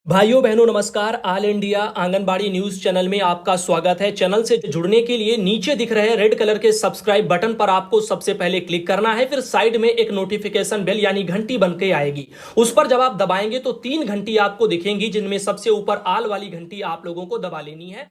भाइयों बहनों नमस्कार। All India anganwadi news channel में आपका स्वागत है। चैनल से जुड़ने के लिए नीचे दिख रहे रेड कलर के सब्सक्राइब बटन पर आपको सबसे पहले क्लिक करना है। फिर साइड में एक नोटिफिकेशन बेल यानी घंटी बन के आएगी, उस पर जब आप दबाएंगे तो 3 घंटी आपको दिखेंगी, जिनमें सबसे ऊपर आल वाली घंटी आप लोगों को दबा लेनी है।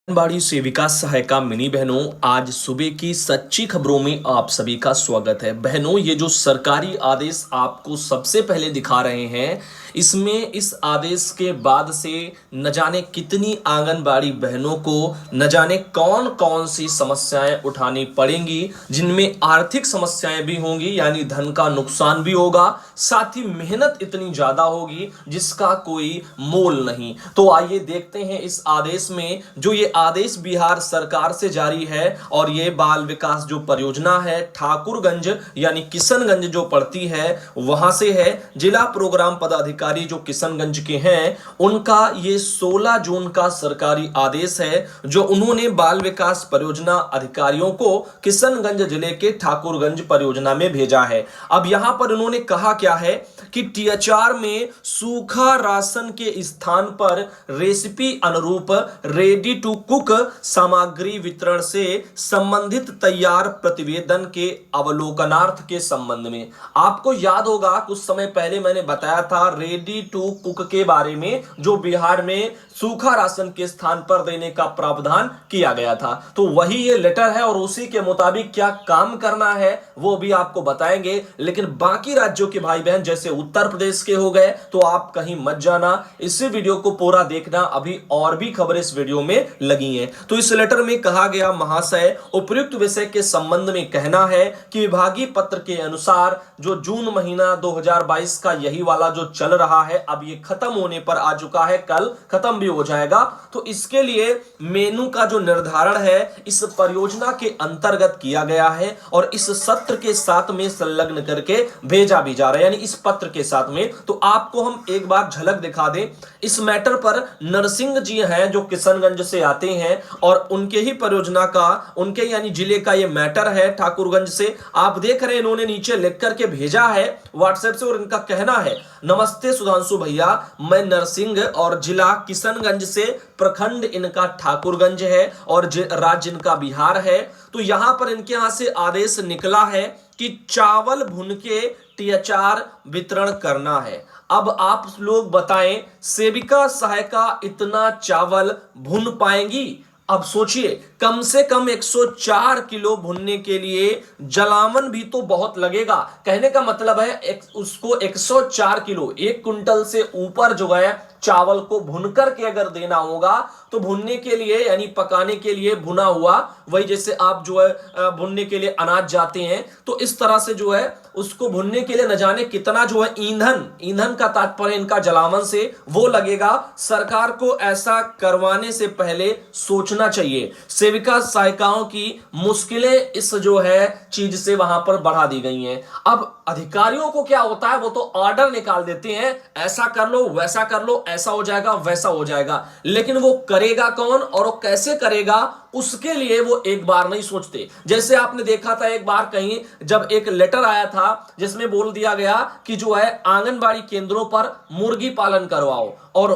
आंगनबाड़ी सेविका सहायिका मिनी बहनों, आज सुबह की सच्ची खबरों में आप सभी का स्वागत है। बहनों, ये जो सरकारी आदेश आपको सबसे पहले दिखा रहे हैं, इसमें इस आदेश के बाद से न जाने कितनी आंगनबाड़ी बहनों को न जाने कौन कौन सी समस्याएं उठानी पड़ेंगी, जिनमें आर्थिक समस्याएं भी होंगी, यानी धन का नुकसान भी होगा, साथ ही मेहनत इतनी ज्यादा होगी जिसका कोई मोल नहीं। तो आइए देखते हैं इस आदेश में। जो ये आदेश बिहार सरकार से जारी है और ये बाल विकास जो परियोजना है ठाकुरगंज यानी किशनगंज जो पड़ती है वहां से है। जिला प्रोग्राम पदाधिकारी जो किशनगंज के हैं, उनका ये 16 जून का सरकारी आदेश है, जो उन्होंने बाल विकास परियोजना अधिकारियों को किशनगंज जिले के ठाकुरगंज परियोजना में भेजा है। अब यहां पर उन्होंने कहा क्या है कि टीएचआर में सूखा राशन के स्थान पर रेसिपी अनुरूप रेडी टू कुक सामग्री वितरण से संबंधित तैयार प्रतिवेदन के अवलोकनार्थ के संबंध में। आपको याद होगा कुछ समय पहले मैंने बताया था रेडी टू कुक के बारे में, जो बिहार में सूखा राशन के स्थान पर देने का प्रावधान किया गया था। तो वही ये लेटर है और उसी के मुताबिक क्या काम करना है वो भी आपको बताएंगे। लेकिन बाकी राज्यों के भाई बहन जैसे उत्तर प्रदेश के हो गए तो आप कहीं मत जाना, इसी वीडियो को पूरा देखना, अभी और भी खबरें इस वीडियो में लगी हैं। तो इस लेटर में कहा गया, महाशय, उपयुक्त विषय के संबंध में कहना है कि विभागीय पत्र के अनुसार जो जून महीना 2022 का यही वाला जो चल रहा है, अब ये खत्म होने पर आ चुका है, कल खत्म भी हो जाएगा। तो इसके लिए मेनू का जो निर्धारण है इस परियोजना के अंतर्गत किया गया है और इस सत्र के साथ में संलग्न करके भेजा भी जा रहा है, यानी इस पत्र के साथ में। तो आपको हम एक बार झलक दिखा दें। इस मैटर पर नरसिंह जी हैं जो किशनगंज से आते हैं और उनके ही परियोजना का, उनके यानी जिले का ये मैटर है ठाकुरगंज से। आप देख रहे हैं इन्होंने नीचे लिख करके भेजा है व्हाट्सएप से और इनका कहना है, नमस्ते सुधांशु भैया, मैं नरसिंह और जिला किशनगंज से, प्रखंड इनका ठाकुरगंज है और राज्य इनका बिहार है। तो यहां पर इनके यहां से आदेश निकला है कि चावल भून के टीएचआर वितरण करना है। अब आप लोग बताएं, सेविका सहायिका इतना चावल भून पाएंगी? अब सोचिए, कम से कम 104 किलो भुनने के लिए जलावन भी तो बहुत लगेगा। कहने का मतलब है उसको 104 किलो, 1 कुंटल से ऊपर जो है चावल को भुनकर के अगर देना होगा तो भुनने के लिए यानी पकाने के लिए भुना हुआ, वही जैसे आप जो है भुनने के लिए अनाज जाते हैं, तो इस तरह से जो है उसको भुनने के लिए न जाने कितना जो है ईंधन का तात्पर्य इनका जलावन से वो लगेगा। सरकार को ऐसा करवाने से पहले सोचना चाहिए। सेविका सहायिकाओं की मुश्किलें इस जो है चीज से वहां पर बढ़ा दी गई हैं। अब अधिकारियों को क्या होता है, वो तो ऑर्डर निकाल देते हैं, ऐसा कर लो वैसा कर लो, ऐसा हो जाएगा वैसा हो जाएगा, लेकिन वो करेगा कौन और वो कैसे करेगा उसके लिए वो एक बार नहीं सोचते। जैसे आपने देखा था एक बार कहीं जब एक लेटर आया था जिसमें बोल दिया गया कि जो है आंगनबाड़ी केंद्रों पर मुर्गी पालन करवाओ और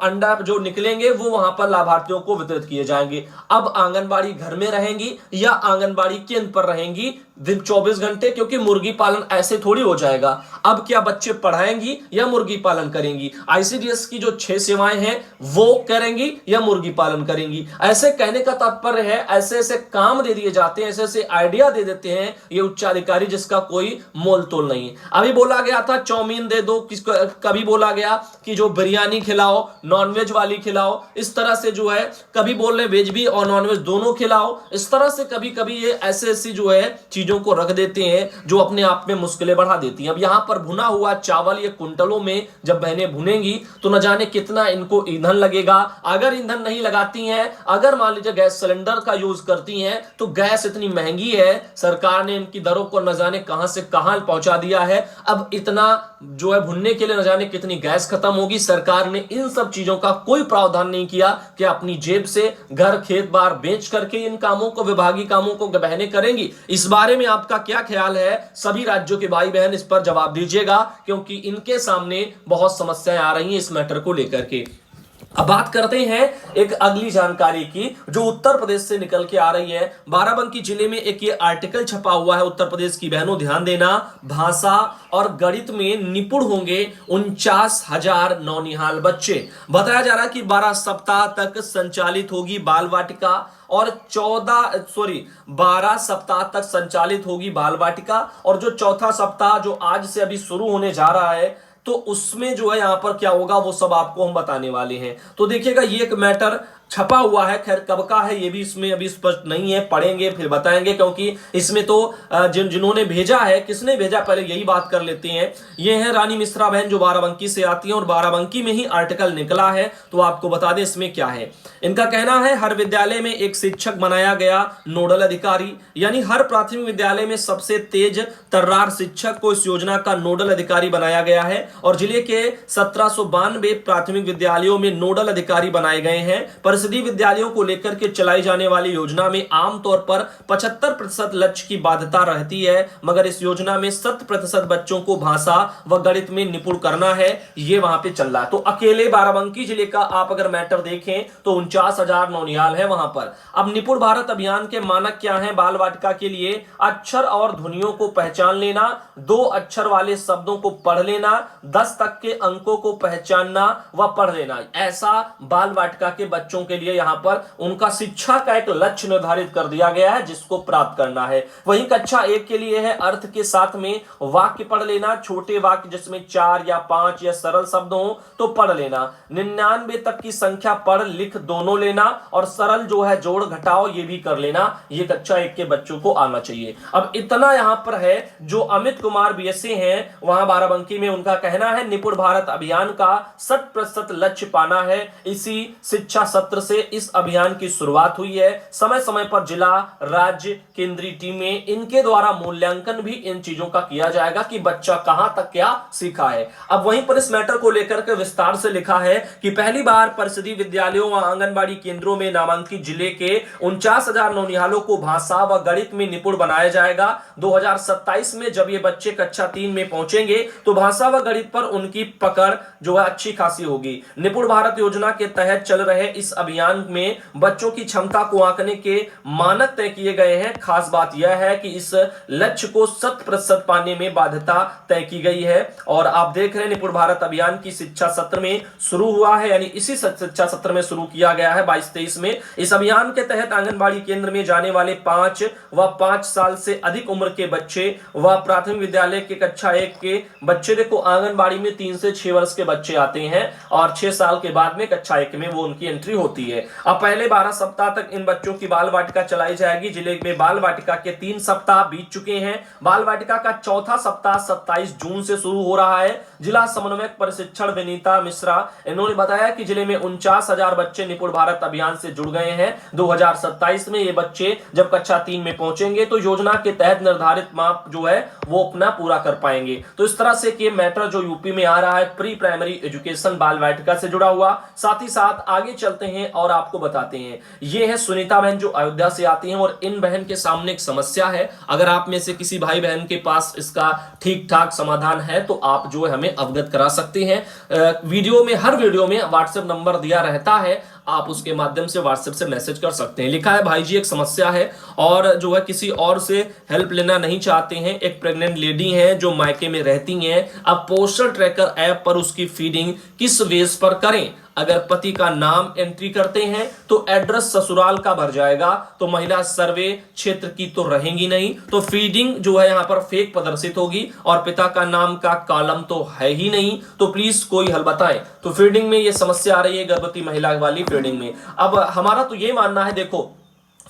अंडा जो निकलेंगे वो वहां पर लाभार्थियों को वितरित किए जाएंगे। अब आंगनबाड़ी घर में रहेंगी या आंगनबाड़ी केंद्र पर रहेंगी दिन 24 घंटे, क्योंकि मुर्गी पालन ऐसे थोड़ी हो जाएगा। अब क्या बच्चे पढ़ाएंगी या मुर्गी पालन करेंगी? आईसीडीएस की जो 6 सेवाएं हैं वो करेंगी या मुर्गी पालन करेंगी? ऐसे कहने का तात्पर्य है, ऐसे ऐसे काम दे दिए जाते हैं, ऐसे ऐसे आइडिया दे देते हैं ये उच्चाधिकारी जिसका कोई मोल तोल नहीं। अभी बोला गया था चाउमीन दे दो, कभी बोला गया कि जो बिरयानी खिलाओ, नॉनवेज वाली खिलाओ, इस तरह से जो है कभी बोल रहे वेज भी और नॉनवेज दोनों खिलाओ। इस तरह से कभी कभी ये ऐसे ऐसी जो है चीजों को रख देते हैं जो अपने आप में मुश्किलें बढ़ा देती हैं। अब यहां पर भुना हुआ चावल ये कुंटलों में जब बहनें भुनेंगी तो न जाने कितना इनको ईंधन लगेगा। अगर ईंधन नहीं लगाती हैं अगर मान लीजिए गैस सिलेंडर का यूज करती हैं तो गैस इतनी महंगी है, सरकार ने इनकी दरों को न जाने कहां से कहां पहुंचा दिया है। अब इतना जो है भुनने के लिए न जाने कितनी गैस खत्म होगी। सरकार ने इन सब चीजों का कोई प्रावधान नहीं किया कि अपनी जेब से घर खेत बार बेच करके इन कामों को, विभागीय कामों को बहनें करेंगी। इस बारे में आपका क्या ख्याल है? सभी राज्यों के भाई बहन इस पर जवाब दीजिएगा, क्योंकि इनके सामने बहुत समस्याएं आ रही हैं इस मैटर को लेकर के। अब बात करते हैं एक अगली जानकारी की जो उत्तर प्रदेश से निकल के आ रही है। बाराबंकी जिले में एक ये आर्टिकल छपा हुआ है उत्तर प्रदेश की बहनों, ध्यान देना। भाषा और गणित में निपुण होंगे 49,000 नौनिहाल बच्चे। बताया जा रहा है कि 12 सप्ताह तक संचालित होगी बाल वाटिका और 12 सप्ताह तक संचालित होगी बाल वाटिका, और जो चौथा सप्ताह जो आज से अभी शुरू होने जा रहा है तो उसमें जो है यहां पर क्या होगा वो सब आपको हम बताने वाले हैं। तो देखिएगा ये एक मैटर छपा हुआ है, खैर कब का है ये भी इसमें अभी स्पष्ट नहीं है, पढ़ेंगे फिर बताएंगे, क्योंकि इसमें तो जिन्होंने भेजा है, किसने भेजा पहले यही बात कर लेते हैं। ये है रानी मिश्रा बहन जो बाराबंकी से आती है और बाराबंकी में ही आर्टिकल निकला है, तो आपको बता दें इसमें क्या है। इनका कहना है हर विद्यालय में एक शिक्षक बनाया गया नोडल अधिकारी, यानी हर प्राथमिक विद्यालय में सबसे तेज तर्रार शिक्षक को इस योजना का नोडल अधिकारी बनाया गया है और जिले के 1792 प्राथमिक विद्यालयों में नोडल अधिकारी बनाए गए हैं। परिषदीय विद्यालयों को लेकर के चलाई जाने वाली योजना में आमतौर पर 75% लक्ष्य की बाध्यता रहती है, मगर इस योजना में 100% बच्चों को भाषा व गणित में निपुण करना है, ये वहां पे चल रहा है। तो अकेले बाराबंकी जिले का आप अगर मैटर देखें तो 49,000 नौनिहाल है वहां पर। अब निपुण भारत अभियान के मानक क्या है बाल वाटिका के लिए? अक्षर और ध्वनियों को पहचान लेना, 2 अक्षर वाले शब्दों को पढ़ लेना, 10 तक के अंकों को पहचानना व पढ़ लेना। ऐसा बाल वाटिका के बच्चों के लिए यहां पर उनका शिक्षा का एक लक्ष्य निर्धारित कर दिया गया है जिसको प्राप्त करना है। वहीं कक्षा 1 के लिए है अर्थ के साथ में वाक्य पढ़ लेना, छोटे वाक्य जिसमें 4 या 5 या सरल शब्द हो तो पढ़ लेना, 99 तक की संख्या पढ़ लिख दोनों लेना और सरल जो है जोड़ घटाओ ये भी कर लेना। ये कक्षा 1 के बच्चों को आना चाहिए। अब इतना यहां पर है जो अमित कुमार बीएसए हैं वहां बाराबंकी में, उनका कहना है निपुण भारत अभियान का 100% लक्ष्य पाना है। इसी शिक्षा सत्र से इस अभियान की शुरुआत हुई है। समय समय पर जिला, राज्य, केंद्रीय टीमें इनके द्वारा मूल्यांकन भी इन चीजों का किया जाएगा कि बच्चा कहां तक क्या सीखा है। अब वहीं पर इस मैटर को लेकर के विस्तार से लिखा है कि पहली बार परिषदीय विद्यालयों व आंगनबाड़ी केंद्रों में नामांकित जिले के 49,000 नौनिहालों को भाषा व गणित में निपुण बनाया जाएगा। 2027 में जब ये बच्चे कक्षा 3 में पहुंचेंगे तो भाषा व गणित पर उनकी पकड़ जो है अच्छी खासी होगी। निपुण भारत योजना के तहत चल रहे इस अभियान में बच्चों की क्षमता को आंकने के मानक तय किए गए हैं। खास बात यह है कि इस लक्ष्य को 100% पाने में बाध्यता तय की गई है। और आप देख रहे हैं निपुण भारत अभियान की शिक्षा सत्र में शुरू हुआ है, यानी इसी शिक्षा सत्र में शुरू किया गया है 22-23 में। इस अभियान के तहत आंगनबाड़ी केंद्र में जाने वाले 5 व 5 साल से अधिक उम्र के बच्चे व प्राथमिक विद्यालय के कक्षा 1 के बच्चे, देखो आंगनबाड़ी में 3 से 6 वर्ष के बच्चे आते हैं और 6 साल के बाद में कक्षा 1 में वो उनकी एंट्री होती है। अब पहले 12 सप्ताह तक इन बच्चों की बाल वाटिका चलाई जाएगी। जिले में बाल वाटिका के 3 सप्ताह बीत चुके हैं। बाल वाटिका का चौथा सप्ताह 27 जून से शुरू हो रहा है। जिला समन्वयक प्रशिक्षण विनीता मिश्रा इन्होंने बताया कि जिले में 49,000 बच्चे निपुण भारत अभियान से जुड़ गए हैं। 2027 में ये बच्चे जब कक्षा 3 में पहुंचेंगे तो योजना के तहत निर्धारित माप जो है वो अपना पूरा कर पाएंगे। तो इस तरह से कि मैटर जो यूपी में आ रहा है प्री प्राइमरी एजुकेशन बाल वाटिका से जुड़ा हुआ। साथ ही साथ आगे चलते हैं और आपको बताते हैं, ये है सुनीता बहन जो अयोध्या से आती हैं और इन बहन के सामने एक समस्या है। अगर आप में से किसी भाई बहन के पास इसका ठीक ठाक समाधान है तो आप जो है हमें अवगत करा सकते हैं। वीडियो में, हर वीडियो में व्हाट्सएप नंबर दिया रहता है, आप उसके माध्यम से व्हाट्सएप से मैसेज कर सकते हैं। लिखा है भाई जी एक समस्या है और जो है किसी और से हेल्प लेना नहीं चाहते हैं। एक प्रेग्नेंट लेडी है जो मायके में रहती हैं। अब पोस्टर ट्रैकर ऐप पर उसकी फीडिंग किस बेस पर करें? अगर पति का नाम एंट्री करते हैं तो एड्रेस ससुराल का भर जाएगा, तो महिला सर्वे क्षेत्र की तो रहेंगी नहीं, तो फीडिंग जो है यहां पर फेक प्रदर्शित होगी और पिता का नाम का कॉलम तो है ही नहीं। तो प्लीज कोई हल बताएं। तो फीडिंग में ये समस्या आ रही है गर्भवती महिला वाली फीडिंग में। अब हमारा तो ये मानना है, देखो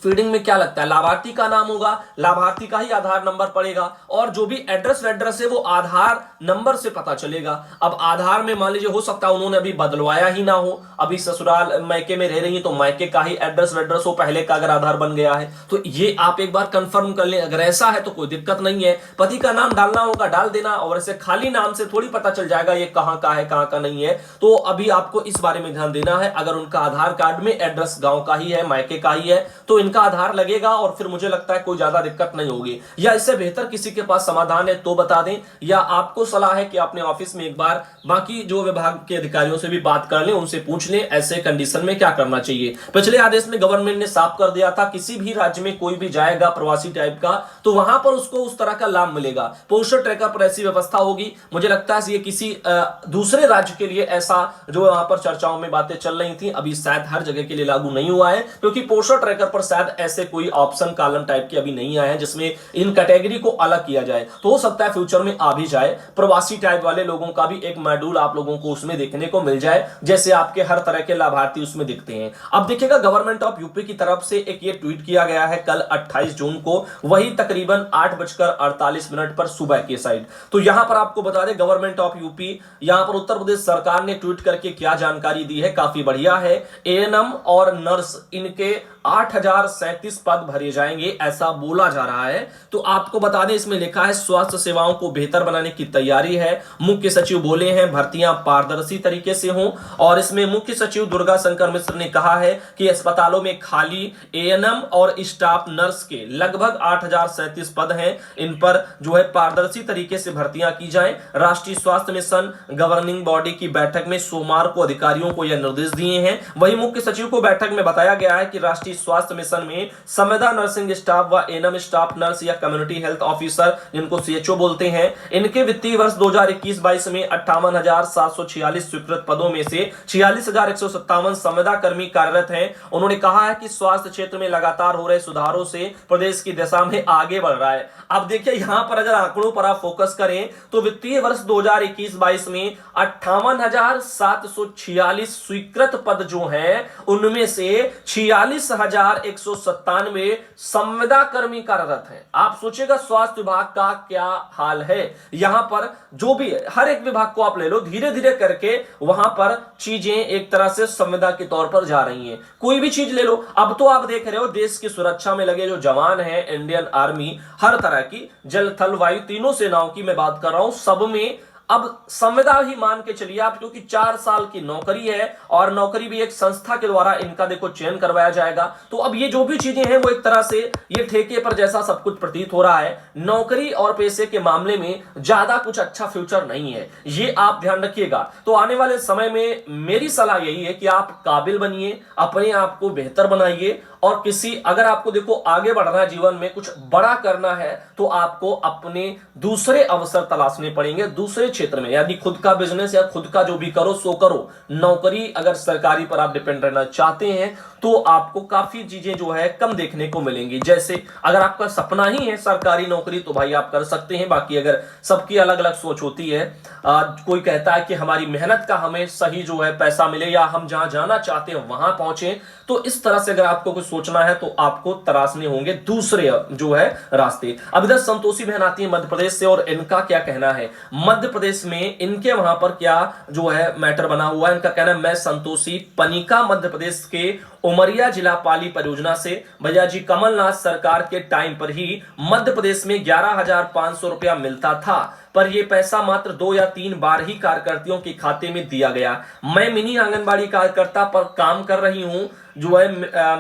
फीडिंग में क्या लगता है, लाभार्थी का नाम होगा, लाभार्थी का ही आधार नंबर पड़ेगा और जो भी एड्रेस है वो आधार नंबर से पता चलेगा। अब आधार में मान लीजिए हो सकता है उन्होंने अभी बदलवाया ही ना हो, अभी ससुराल मायके में रह रही है तो मायके का ही एड्रेस हो, पहले का अगर आधार बन गया है तो ये आप एक बार कंफर्म कर लें। अगर ऐसा है तो कोई दिक्कत नहीं है, पति का नाम डालना होगा डाल देना, और ऐसे खाली नाम से थोड़ी पता चल जाएगा ये कहां का है कहां का नहीं है। तो अभी आपको इस बारे में ध्यान देना है, अगर उनका आधार कार्ड में एड्रेस गांव का ही है, मायके का ही है, तो इनका आधार लगेगा और फिर मुझे लगता है कोई ज्यादा दिक्कत नहीं होगी। या इससे बेहतर किसी के पास समाधान है तो बता दें, या आपको सलाह है कि अपने ऑफिस में एक बार बाकी जो विभाग के अधिकारियों से भी बात कर लें, उनसे पूछ लें ऐसे कंडीशन में क्या करना चाहिए। पिछले आदेश में गवर्नमेंट ने साफ कर दिया था किसी भी राज्य में कोई भी जाएगा प्रवासी टाइप का तो वहां पर उसको उस तरह का लाभ मिलेगा, पोस्टर ट्रैकर पर ऐसी व्यवस्था होगी। मुझे लगता है ये किसी दूसरे राज्य के लिए ऐसा जो वहां पर चर्चाओं में बातें चल रही थी, अभी शायद हर जगह के लिए लागू नहीं हुआ है, क्योंकि पोस्टर ट्रैकर पर शायद ऐसे कोई ऑप्शन कॉलम टाइप के अभी नहीं आए हैं जिसमें इन कैटेगरी को अलग किया जाए। तो हो सकता है फ्यूचर में आ भी जाए, प्रवासी टाइप वाले लोगों का भी एक मॉड्यूल आप लोगों को उसमें देखने को मिल जाए, जैसे आपके हर तरह के लाभार्थी उसमें दिखते हैं। अब देखिएगा गवर्नमेंट ऑफ यूपी की तरफ से एक ये ट्वीट किया गया है कल 28 जून को, वही तकरीबन 8:48 पर सुबह के साइड। तो यहां पर आपको बता दें गवर्नमेंट ऑफ यूपी, यहां पर उत्तर प्रदेश सरकार ने ट्वीट करके क्या जानकारी दी है, काफी बढ़िया है। एएनएम और नर्स इनके 8037 पद भरे जाएंगे ऐसा बोला जा रहा है। तो आपको बता दें इसमें लिखा है स्वास्थ्य सेवाओं को बेहतर बनाने की तैयारी है। मुख्य सचिव बोले हैं भर्तियां पारदर्शी तरीके से हों, और इसमें मुख्य सचिव दुर्गा शंकर मिश्र ने कहा है कि अस्पतालों में खाली एएनएम और स्टाफ नर्स के लगभग 8037 पद हैं, इन पर जो है पारदर्शी तरीके से भर्तियां की जाएं। राष्ट्रीय स्वास्थ्य मिशन गवर्निंग बॉडी की बैठक में सोमवार को अधिकारियों को यह निर्देश दिए हैं। वहीं मुख्य सचिव को बैठक में बताया गया है कि राष्ट्रीय स्वास्थ्य मिशन में संविदा नर्सिंग स्टाफ व एएनएम स्टाफ नर्स या कम्युनिटी हेल्थ ऑफिसर जिनको सीएचओ बोलते हैं, इनके वित्तीय वर्ष 2021-22 में 58,746 स्वीकृत पदों में से 46,157 संविदा कर्मी कार्यरत हैं। उन्होंने कहा है कि स्वास्थ्य क्षेत्र में लगातार हो रहे सुधारों से प्रदेश की दिशा में आगे बढ़ रहा है। अब देखिए यहां पर अगर आंकड़ों पर आप फोकस करें तो वित्तीय वर्ष 2021-22 में 58,746 स्वीकृत पद जो हैं उनमें से 46,197 संविदा कर्मी कार्यरत हैं। आप सोचिएगा स्वास्थ्य विभाग का क्या हाल है। यहां पर जो भी हर एक विभाग को आप ले लो, धीरे धीरे करके वहां पर चीजें एक तरह से संविदा के तौर पर जा रही हैं। कोई भी चीज ले लो, अब तो आप देख रहे हो देश की सुरक्षा में लगे जो जवान हैं, इंडियन आर्मी, हर तरह की जल थल वायु तीनों सेनाओं की मैं बात कर रहा हूं, सब में अब संविदा ही मान के चलिए आप, क्योंकि 4 साल की नौकरी है और नौकरी भी एक संस्था के द्वारा इनका देखो चयन करवाया जाएगा। तो अब ये जो भी चीजें हैं वो एक तरह से ये ठेके पर जैसा सब कुछ प्रतीत हो रहा है। नौकरी और पैसे के मामले में ज्यादा कुछ अच्छा फ्यूचर नहीं है, ये आप ध्यान रखिएगा। तो आने वाले समय में मेरी सलाह यही है कि आप काबिल बनिए, अपने आप को बेहतर बनाइए, और किसी अगर आपको देखो आगे बढ़ना है, जीवन में कुछ बड़ा करना है, तो आपको अपने दूसरे अवसर तलाशने पड़ेंगे दूसरे क्षेत्र में, यानी खुद का बिजनेस या खुद का जो भी करो सो करो। नौकरी अगर सरकारी पर आप डिपेंड रहना चाहते हैं तो आपको काफी चीजें जो है कम देखने को मिलेंगी। जैसे अगर आपका सपना ही है सरकारी नौकरी तो भाई आप कर सकते हैं, बाकी अगर सबकी अलग अलग सोच होती है। कोई कहता है कि हमारी मेहनत का हमें सही जो है पैसा मिले या हम जहां जाना चाहते हैं वहां पहुंचे। तो इस तरह से अगर आपको कुछ सोचना है तो आपको तराशने होंगे दूसरे जो है रास्ते। अब इधर संतोषी बहन आती है मध्य प्रदेश से, और इनका क्या कहना है मध्य प्रदेश में, इनके वहां पर क्या जो है मैटर बना हुआ है। इनका कहना है मैं संतोषी पनिका मध्य प्रदेश के उमरिया जिला पाली परियोजना से, भैया जी कमलनाथ सरकार के टाइम पर ही मध्य प्रदेश में 11,500 रुपया मिलता था, पर यह पैसा मात्र 2 या 3 बार ही कार्यकर्तियों के खाते में दिया गया। मैं मिनी आंगनबाड़ी कार्यकर्ता पर काम कर रही हूं, जो है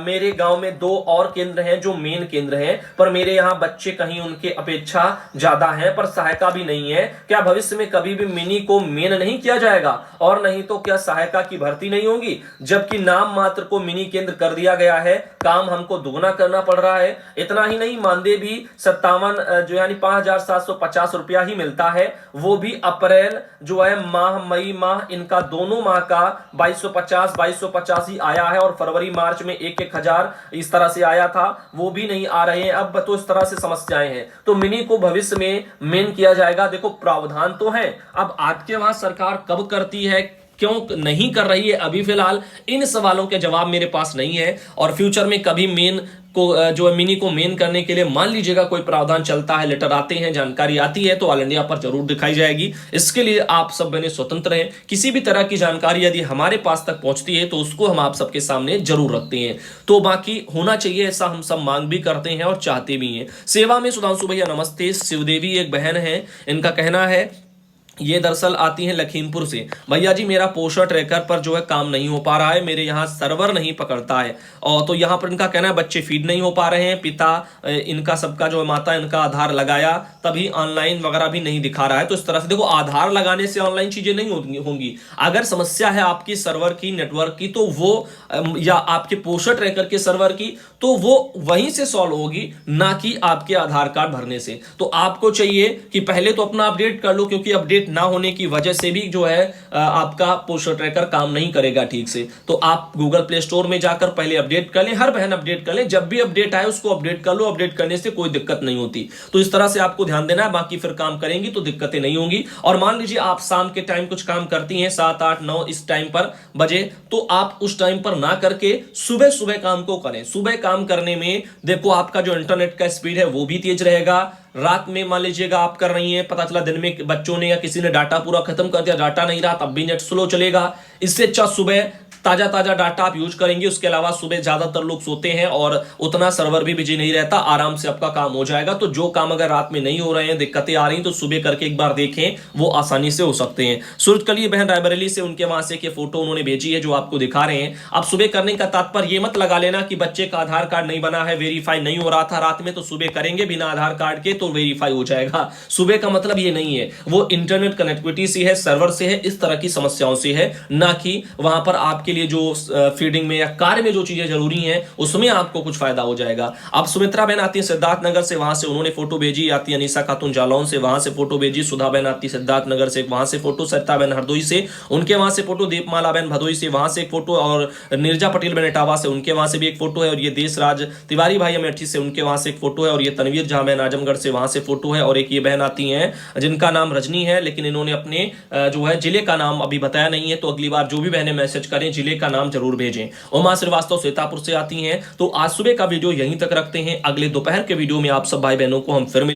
मेरे गांव में 2 और केंद्र हैं जो मेन केंद्र हैं, पर मेरे यहां बच्चे कहीं उनके अपेक्षा ज्यादा हैं, पर सहायता भी नहीं है। क्या भविष्य में कभी भी मिनी को मेन नहीं किया जाएगा, और नहीं तो क्या सहायता की भर्ती नहीं होगी, जबकि नाम मात्र को मिनी केंद्र कर दिया गया है, काम हमको दुगना करना पड़ रहा है। इतना ही नहीं, मानदेय भी 57 जो यानी 5,750 रुपया ही मिलता है, वो भी अप्रैल जो है माह, मई माह, इनका दोनों माह का 2250 ही आया है, और फरवरी मार्च में 1,000 इस तरह से आया था, वो भी नहीं आ रहे हैं। अब तो इस तरह से समस्याएं हैं, तो मिनी को भविष्य में मेन किया जाएगा। देखो प्रावधान तो है, अब आपके वहां सरकार कब करती है, क्यों नहीं कर रही है, अभी फिलहाल इन सवालों के जवाब मेरे पास नहीं है, और फ्यूचर में कभी मेन को जो है मिनी को मेन करने के लिए मान लीजिएगा कोई प्रावधान चलता है, लेटर आते हैं, जानकारी आती है, तो ऑल इंडिया पर जरूर दिखाई जाएगी। इसके लिए आप सब बने स्वतंत्र हैं। किसी भी तरह की जानकारी यदि हमारे पास तक पहुंचती है तो उसको हम आप सबके सामने जरूर रखते हैं। तो बाकी होना चाहिए ऐसा हम सब मांग भी करते हैं और चाहते भी हैं। सेवा में सुधांशु भैया नमस्ते। शिवदेवी एक बहन है, इनका कहना है, ये दरअसल आती हैं लखीमपुर से। भैया जी मेरा पोस्टर ट्रैकर पर जो है काम नहीं हो पा रहा है, मेरे यहाँ सर्वर नहीं पकड़ता है। और तो यहाँ पर इनका कहना है बच्चे फीड नहीं हो पा रहे हैं, पिता इनका सबका जो है माता इनका आधार लगाया तभी ऑनलाइन वगैरह भी नहीं दिखा रहा है। तो इस तरह से देखो, आधार लगाने से ऑनलाइन चीजें नहीं होंगी। अगर समस्या है आपकी सर्वर की, नेटवर्क की, तो वो या आपके पोस्टर ट्रैकर के सर्वर की, तो वो वहीं से सॉल्व होगी, ना कि आपके आधार कार्ड भरने से। तो आपको चाहिए कि पहले तो अपना अपडेट कर लो, क्योंकि अपडेट ना होने की वजह से भी जो है आपका पोस्टर ट्रैकर काम नहीं करेगा ठीक से। तो आप गूगल प्ले स्टोर में जाकर पहले अपडेट कर लें, हर बहन अपडेट कर लें, जब भी अपडेट आए उसको अपडेट कर लो। अपडेट करने से कोई दिक्कत नहीं होती। तो इस तरह से आपको ध्यान देना है, बाकी फिर काम करेंगी तो दिक्कतें नहीं होंगी। और मान लीजिए आप शाम के टाइम कुछ काम करती हैं 7, 8, 9 इस टाइम पर बजे, तो आप उस टाइम पर ना करके सुबह सुबह काम को करें। सुबह काम करने में देखो आपका जो इंटरनेट का स्पीड है वो भी तेज रहेगा। रात में मान लीजिएगा आप कर रही हैं, पता चला दिन में बच्चों ने या किसी ने डाटा पूरा खत्म कर दिया, डाटा नहीं रहा, तब भी नेट स्लो चलेगा। इससे अच्छा सुबह ताजा ताजा डाटा आप यूज करेंगे। उसके अलावा सुबह ज्यादातर लोग सोते हैं और उतना सर्वर भी बिजी नहीं रहता, आराम से आपका काम हो जाएगा। तो जो काम अगर रात में नहीं हो रहे हैं, दिक्कतें आ रही हैं, तो सुबह करके एक बार देखें, वो आसानी से हो सकते हैं। सूरजकली बहन रायबरेली से, उनके वहां से के फोटो उन्होंने भेजी है जो आपको दिखा रहे हैं। आप सुबह करने का तात्पर्य ये मत लगा लेना कि बच्चे का आधार कार्ड नहीं बना है, वेरीफाई नहीं हो रहा था रात में, तो सुबह करेंगे बिना आधार कार्ड के तो वेरीफाई हो जाएगा। सुबह का मतलब ये नहीं है, वो इंटरनेट कनेक्टिविटी से है, सर्वर से है, इस तरह की समस्याओं से है, ना कि वहां पर आपके लिए जो फीडिंग में या कार्य में जो चीजें जरूरी हैं उसमें आपको कुछ फायदा हो जाएगा। अब सुमित्रा बहन आती है सिद्धार्थ नगर से, वहां से उन्होंने फोटो भेजी। आती है अनीसा खातून जालौन से, वहां से फोटो भेजी। सुधा बहन आती है सिद्धार्थ नगर से, वहां से फोटो। सरिता बहन हरदोई से, उनके वहां से फोटो। दीपमाला बहन भदोई से, वहां से एक फोटो। और नीरजा पटेल बहन इटावा से, उनके वहां से भी एक फोटो है। और ये देशराज तिवारी भाई अमेठी से, उनके वहां से एक फोटो है। और ये तनवीर जहां बहन आजमगढ़ से, वहां से फोटो है। और एक ये बहन आती है जिनका नाम रजनी है, लेकिन इन्होंने अपने जो है जिले का नाम अभी बताया नहीं है, तो अगली बार जो भी बहनें मैसेज करें जिले का नाम जरूर भेजें। उमा श्रीवास्तव सीतापुर से आती हैं। तो आज सुबह का वीडियो यहीं तक रखते हैं, अगले दोपहर के वीडियो में आप सब भाई बहनों को हम फिर